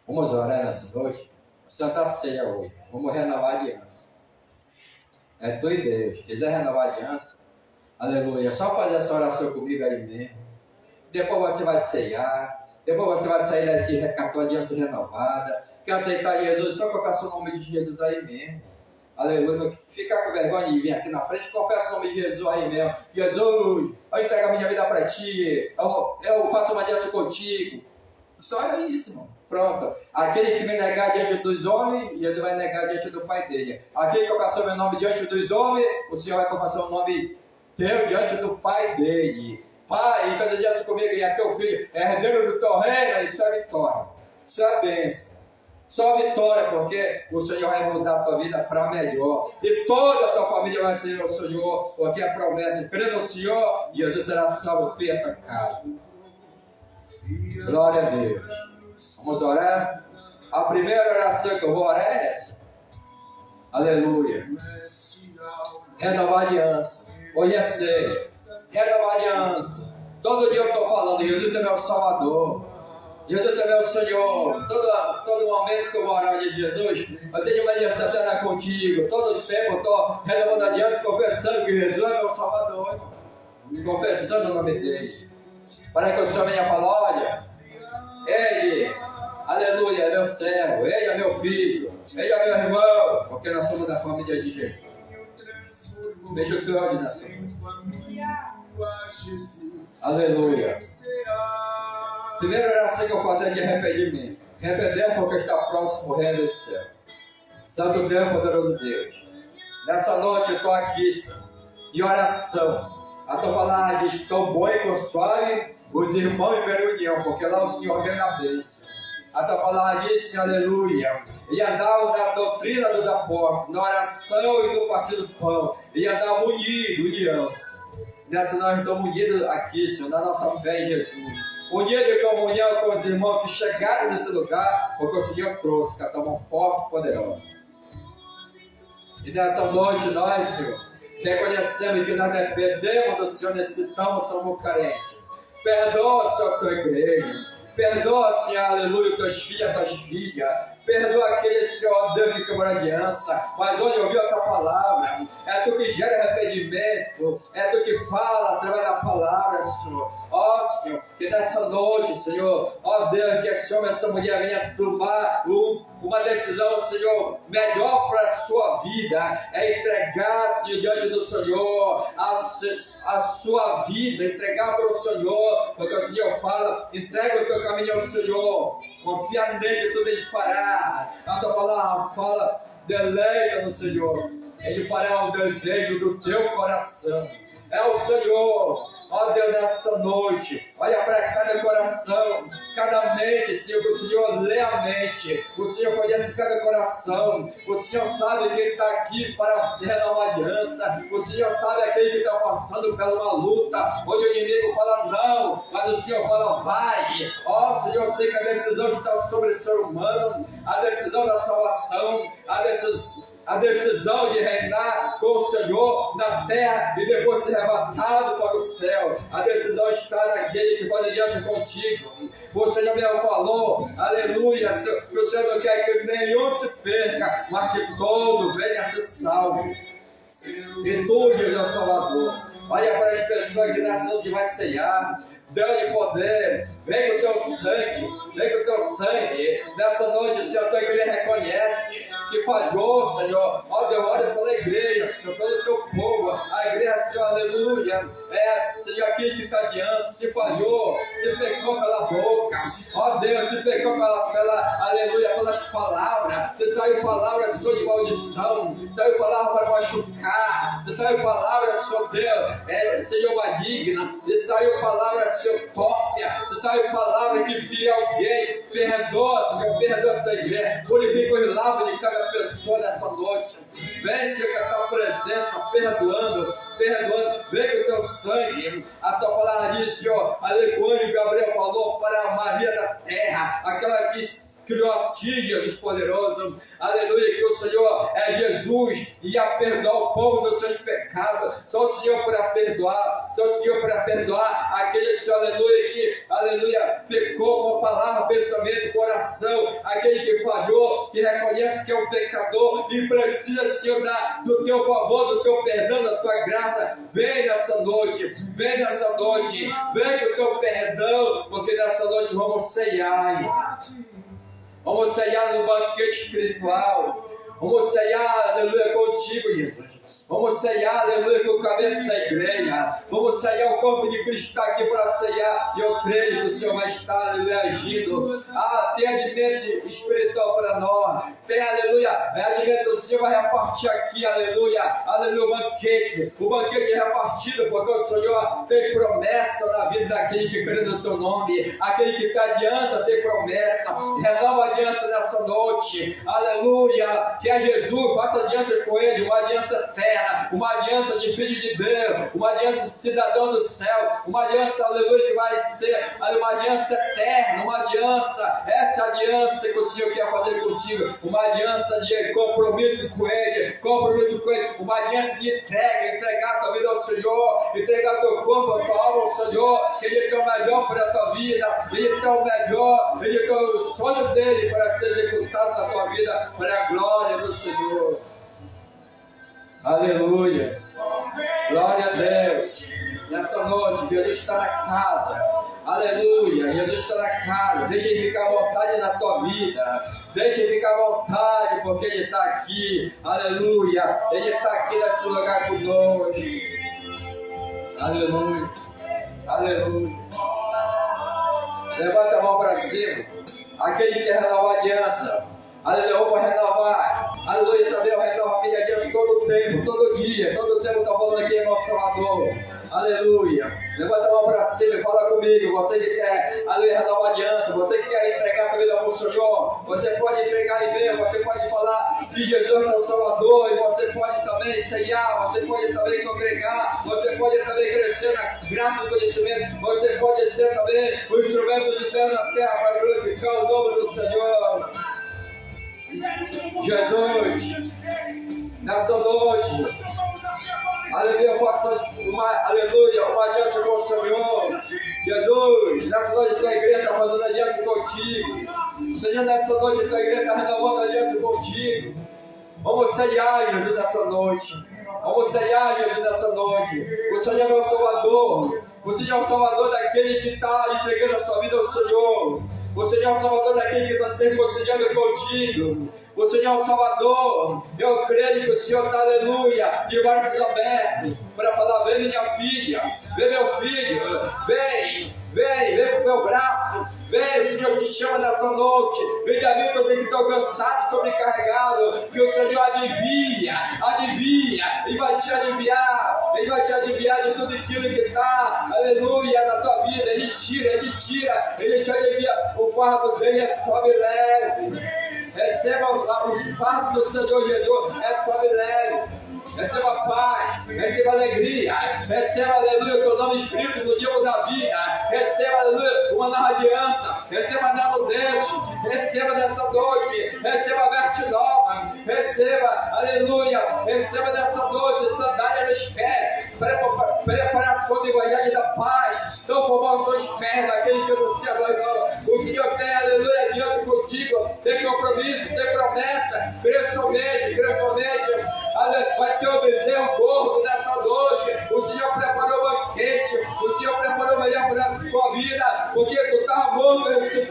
Vamos orar nessa noite. Santa Ceia hoje. Vamos renovar a aliança. É tu e Deus. Quiser renovar a aliança, aleluia. É só fazer essa oração comigo aí mesmo. Depois você vai ceiar. Depois você vai sair daqui com a aliança renovada. Quer aceitar Jesus? Só confessa o nome de Jesus aí mesmo. Aleluia, não ficar com vergonha de vir aqui na frente, confessa o nome de Jesus aí mesmo. Jesus, eu entrego a minha vida para ti, eu faço uma aliança contigo. Só é isso, irmão. Pronto. Aquele que me negar diante dos homens, Jesus vai negar diante do Pai dele. Aquele que confessar o meu nome diante dos homens, o Senhor vai confessar o nome teu diante do Pai dele. Pai, faz aliança comigo e é teu filho, é herdeiro do teu reino, isso é vitória. Isso é bênção. Só vitória, porque o Senhor vai mudar a tua vida para melhor. E toda a tua família vai ser o Senhor, porque a promessa, crê no Senhor, Jesus será salvo pela tua casa. Glória a Deus. Vamos orar? A primeira oração que eu vou orar é essa. Aleluia. Renovar a aliança. Hoje é ceia. Renovar a aliança. Todo dia eu estou falando, Jesus é meu Salvador. Jesus também é o Senhor. Todo momento que eu vou orar de Jesus, eu tenho uma aliança eterna contigo. Todo tempo eu estou renovando a aliança, confessando que Jesus é meu Salvador. Confessando o nome dele. Para que o Senhor venha falar, olha, Ele, aleluia, é meu servo, Ele é meu filho, Ele é meu irmão, porque nós somos da família de Jesus. Veja o que eu olho nessa noite. Aleluia. Primeira oração que eu faço é de arrependimento. Arrepender porque está próximo o reino do céu. Santo Deus, poderoso Deus. Nessa noite eu estou aqui, Senhor, em oração. A tua palavra diz: tão bom e console os irmãos em reunião, porque lá o Senhor vem na bênção. A tua palavra diz, aleluia, e andar na doutrina dos apóstolos, na oração e no partido do pão, e andar unido, união-se. Nessa nós estamos unidos aqui, Senhor, na nossa fé em Jesus. Unido em comunhão com os irmãos que chegaram nesse lugar, porque o Senhor trouxe, que a tua mão forte e poderosa. E nessa noite nós, Senhor, reconhecemos que nós dependemos do Senhor, necessitamos, somos carentes. Perdoa, Senhor, a tua igreja. Perdoa, Senhor, aleluia, teus filhos, tuas filhas. Perdoa aquele, Senhor Deus, que quebrou a aliança. Mas onde ouviu a tua palavra, é tu que gera arrependimento. É tu que fala através da palavra, Senhor. Ó, Senhor, que nessa noite, Senhor, ó Deus, que esse homem e essa mulher venha tomar uma decisão, Senhor, melhor para a sua vida. É entregar-se diante do Senhor a sua vida, entregar para o Senhor, porque o Senhor fala: entrega o teu caminho ao Senhor, confia nele, tudo ele fará. A tua palavra fala: deleita no Senhor, ele fará o desejo do teu coração. É o Senhor. Ó Deus, nessa noite, olha para cada coração, cada mente, Senhor, que o Senhor lê a mente, o Senhor conhece cada coração, o Senhor sabe quem está aqui para renovar a aliança, o Senhor sabe aquele que está passando por uma luta, onde o inimigo fala não, mas o Senhor fala vai. Ó Senhor, eu sei que a decisão está sobre o ser humano, a decisão da salvação, a decisão de reinar com o Senhor na terra e depois ser arrebatado para o céu. A decisão está naquele que faz aliança contigo. O Senhor mesmo falou, aleluia, que o Senhor não quer que nenhum se perca, mas que todo venha a ser salvo. E tu, Jesus, é o Salvador. Olha para as pessoas que nessa noite vai ceiar. Deus de poder, vem com o teu sangue, vem com o teu sangue. Nessa noite, Senhor, a tua igreja reconhece que falhou, Senhor. Ó Deus, olha pela igreja, Senhor, pelo teu povo. A igreja, Senhor, aleluia. Senhor, aquele que está adiante, se falhou, se pecou pela boca. Ó Deus, se pecou aleluia, pelas palavras. Se saiu palavra, Senhor, de maldição. Se saiu palavra para machucar. Se saiu palavra, Senhor Deus, Senhor, maligna. Se saiu palavra, Senhor, tópia. Se saiu palavra que fere alguém. Perdoa, Senhor, perdoa a tua igreja. Purifica os lábios de cada pessoa nessa noite. Vem, Senhor, com a tua presença, perdoando. Vem com o teu sangue. A tua palavra diz, Senhor, aleluia, Gabriel falou para a Maria da terra, aquela que criou a ti, Jesus poderoso, aleluia, que o Senhor é Jesus e ia perdoar o povo dos seus pecados. Só o Senhor para perdoar, aquele, Senhor, aleluia, que, aleluia, pecou com palavra, pensamento, coração, aquele que falhou, que reconhece que é um pecador e precisa, Senhor, do teu favor, do teu perdão, da tua graça. Vem nessa noite, vem com o teu perdão, porque nessa noite vamos ceiar. Vamos ceiar no banquete espiritual. Vamos ceiar, aleluia, contigo, Jesus. Vamos ceiar, aleluia, com o cabeça da igreja. Vamos ceiar, o corpo de Cristo está aqui para ceiar. E eu creio que o Senhor vai estar, aleluia, agindo. Tem alimento espiritual para nós. Tem, aleluia, alimento. O Senhor vai repartir aqui, aleluia, o banquete. O banquete é repartido porque o Senhor tem promessa na vida daquele que crê no teu nome. Aquele que tem aliança tem promessa. Renova a aliança nessa noite. Aleluia. Que é Jesus, faça aliança com ele, uma aliança eterna, uma aliança de filho de Deus, uma aliança de cidadão do céu, uma aliança, aleluia, que vai ser uma aliança eterna, uma aliança, essa aliança que o Senhor quer fazer contigo, uma aliança de compromisso com ele, uma aliança de entregar a tua vida ao Senhor, entregar teu corpo, a tua alma ao Senhor, que ele tem o melhor para a tua vida, ele tem o melhor, ele tem o sonho dele para ser executado na tua vida, para a glória do Senhor. Aleluia. Glória a Deus. Nessa noite, Jesus está na casa. Aleluia. Jesus está na casa. Deixa ele ficar à vontade na tua vida. Deixa ele ficar à vontade, porque ele está aqui. Aleluia. Ele está aqui nesse lugar conosco. Aleluia. Aleluia. Levanta a mão para cima. Aquele que quer renovar a aliança. Aleluia, vamos renovar. Aleluia, também eu renovo a minha aliança todo o tempo, todo dia. Todo o tempo está falando aqui, nosso Salvador. Aleluia. Levanta a mão para cima e fala comigo. Você que quer, aleluia, renovar a aliança. Você que quer entregar a tua vida para o Senhor. Você pode entregar em mim. Você pode falar que Jesus é o Salvador. E você pode também ceiar. Você pode também congregar. Você pode também crescer na graça do conhecimento. Você pode ser também o instrumento de Deus na terra para glorificar o nome do Senhor. Jesus, nessa noite, aleluia, eu faço uma aliança com o Senhor. Jesus, nessa noite a tua igreja está fazendo aliança contigo. Senhor, nessa noite a tua igreja está renovando aliança contigo. Vamos ceiar, Jesus, nessa noite. Vamos ceiar, Jesus, nessa noite. O Senhor é meu Salvador. O Senhor é o Salvador daquele que está entregando a sua vida ao Senhor. O Senhor é o Salvador daquele que está sempre conciliando contigo. O Senhor é o Salvador. Eu creio que o Senhor está, aleluia, de braços abertos para falar: vem minha filha, vem meu filho, vem pro meu braço. Vem, o Senhor te chama nessa noite. Vem a mim também que estou cansado, sobrecarregado. Que o Senhor alivia. Ele vai te aliviar. Ele vai te aliviar de tudo aquilo que está, aleluia, na tua vida. Ele tira. Ele te alivia. O fardo dele é suave e leve. Receba o fardo do Senhor Jesus. É suave e leve. Receba paz, receba alegria, receba, aleluia, o teu nome escrito no livro da vida, receba, aleluia, uma nova aliança, receba novo dedo, receba nessa noite, receba veste nova, receba, aleluia, receba nessa noite, sandália dos pés, preparação de evangelho da paz, então formar os pés daquele que anuncia a glória. O Senhor tem, aleluia, aliança contigo, tem compromisso, tem promessa, crê somente, vai ter o bezerro gordo nessa noite. O Senhor preparou o banquete, o Senhor preparou o melhor para a tua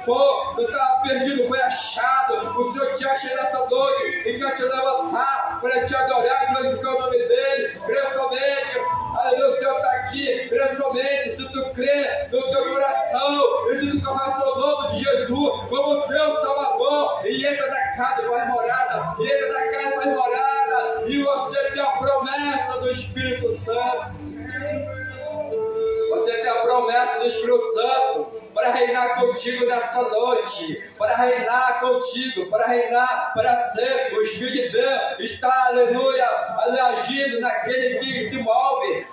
expor, não estava perdido, foi achado. O Senhor te acha nessa noite e quer te levantar para te adorar e glorificar o nome dele. Crê somente, aleluia, o Senhor está aqui. Crê somente, se tu crê no teu coração e se tu confessar o nome de Jesus como teu Salvador e entra na casa e faz morada, e entra na casa e faz morada, e você tem a promessa do Espírito Santo. Você tem a promessa do Espírito Santo para reinar contigo nessa noite, para reinar contigo, para reinar para sempre. O Espírito de Deus está, aleluia, agindo naquele que se move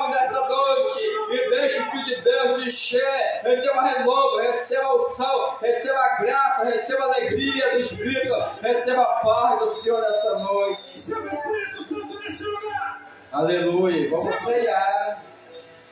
nessa noite, e deixa o Espírito de Deus te encher. Receba renovo, receba unção, receba a graça, receba a alegria do Espírito, receba a paz do Senhor nessa noite. Receba o Espírito Santo nesse lugar. Aleluia, vamos ceiar.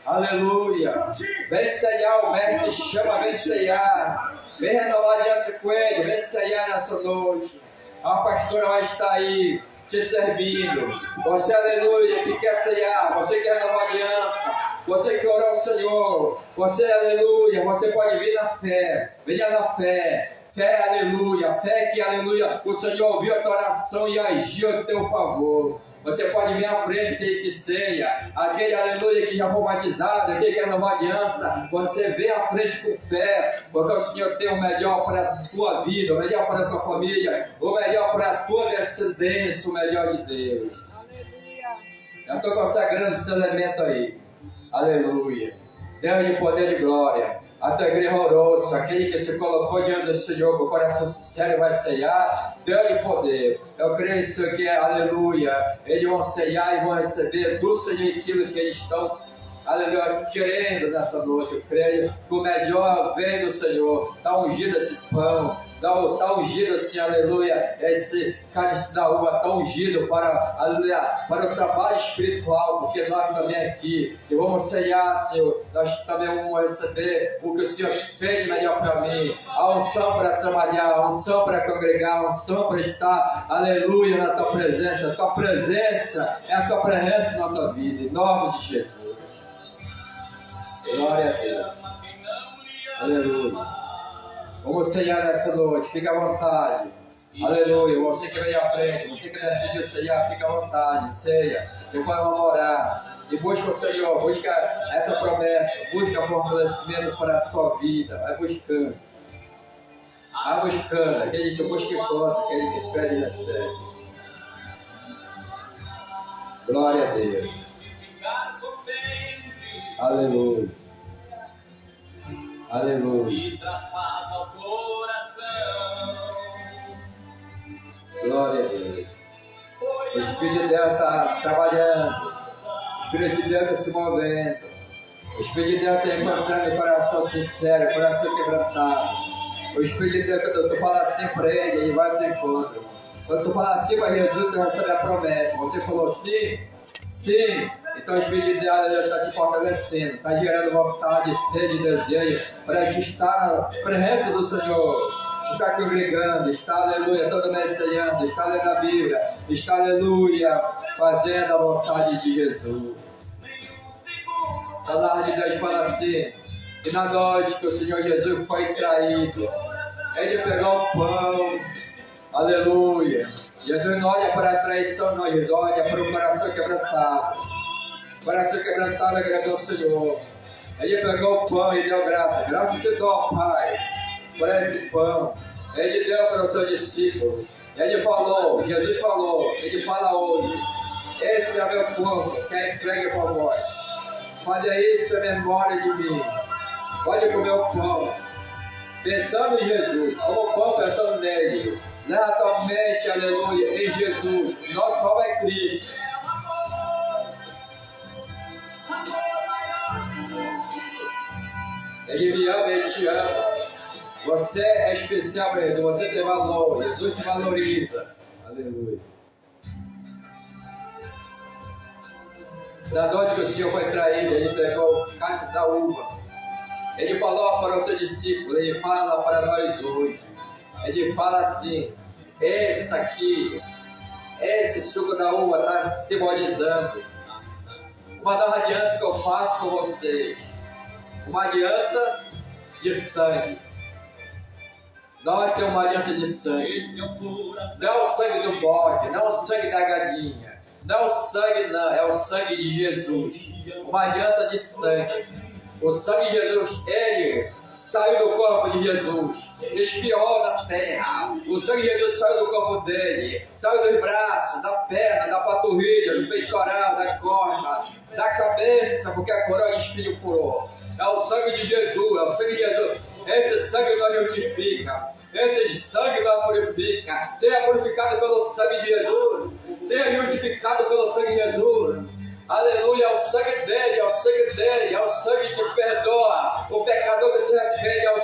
Aleluia. Vem ceiar, o mestre te chama, vem ceiar. Vem renovar a aliança com ele, vem ceiar nessa noite. A pastora vai estar aí te servindo. Você, aleluia, que quer ceiar, você quer renovar a aliança, você quer orar ao Senhor, você, aleluia, você pode vir na fé, venha na fé. Fé, aleluia, fé que, aleluia, o Senhor ouviu a tua oração e agiu a teu favor. Você pode vir à frente, aquele que ceia, aquele, aleluia, que já foi batizado, aquele que quer nova aliança. Você vem à frente com fé, porque o Senhor tem o melhor para a tua vida, o melhor para a tua família, o melhor para a tua descendência, o melhor de Deus. Eu estou consagrando esse elemento aí. Aleluia. Deus de poder e glória. A tua igreja orou, aquele que se colocou diante do Senhor com o coração sincero vai ceiar, Deus de poder. Eu creio isso aqui, aleluia. Eles vão ceiar e vão receber do Senhor aquilo que eles estão, aleluia, querendo nessa noite. Eu creio que o melhor vem do Senhor. Está ungido esse pão, está ungido assim, aleluia, esse cálice da uva está ungido para, aleluia, para o trabalho espiritual, porque nós também aqui, e vamos ceiar, Senhor, nós também vamos receber o que o Senhor fez de melhor para mim, a unção para trabalhar, a unção para congregar, a unção para estar, aleluia, na tua presença. A tua presença é a tua presença na nossa vida, em nome de Jesus. Glória a Deus. Aleluia. Vamos ceiar nessa noite, fica à vontade. Aleluia. Você que veio à frente, você que decidiu ceiar, fica à vontade, ceia. Depois vamos orar. E busca o Senhor, busca essa promessa, busca fortalecimento para a tua vida. Vai buscando. Vai buscando. Aquele que busca encontra, aquele que pede e recebe. Glória a Deus. Aleluia. Aleluia. E traspassa o coração. Glória a Deus. O Espírito de Deus está trabalhando. O Espírito de Deus está se movendo. O Espírito de Deus está encontrando coração sincero, coração quebrantado. O Espírito de Deus, quando tu fala assim para ele vai ao teu encontro. Quando tu fala assim para Jesus, tu recebe a promessa. Você falou sim? Sim. Então o Espírito de Deus está te fortalecendo, está gerando vontade, sede e desejo para te estar na presença do Senhor, está congregando, está, aleluia, todo mês ceiando, está lendo a Bíblia, está, aleluia, fazendo a vontade de Jesus. A palavra de Deus fala assim, que na noite que o Senhor Jesus foi traído, ele pegou o pão, aleluia. Jesus não olha para a traição, não, Jesus olha para o coração quebrantado. O coração quebrantado agradou ao Senhor. Ele pegou o pão e deu graça. Graça te dou, Pai, por esse pão. Ele deu para os seus discípulos. Ele falou, Jesus falou, ele fala hoje. Esse é meu corpo, que é entregue por vós. Faça isso em memória de mim. Pode comer o pão, pensando em Jesus. Como o pão pensando nele. Leva a tua mente, aleluia, em Jesus. Nosso alvo é Cristo. Ele me ama, ele te ama. Você é especial para Jesus, você tem valor, Jesus te valoriza. Aleluia. Na noite que o Senhor foi traído, ele pegou o cálice da uva. Ele falou para os seus discípulos, ele fala para nós hoje. Ele fala assim, esse aqui, esse suco da uva está simbolizando uma nova aliança que eu faço com vocês. Uma aliança de sangue. Nós temos uma aliança de sangue. Este é o coração. Não é o sangue do bode, não é o sangue da galinha. Não é o sangue, não, é o sangue de Jesus. Uma aliança de sangue. O sangue de Jesus, ele saiu do corpo de Jesus, espirrou da terra. O sangue de Jesus saiu do corpo dele, saiu dos braços, da perna, da panturrilha, do peitoral, da corda, da cabeça, porque a coroa de espinho furou. É o sangue de Jesus, é o sangue de Jesus. Esse sangue nos justifica. Esse sangue nos purifica. Seja purificado pelo sangue de Jesus. Seja justificado pelo sangue de Jesus. Aleluia, é o sangue dele, é o sangue dele, é o sangue que perdoa. O pecador que se arrepende, é o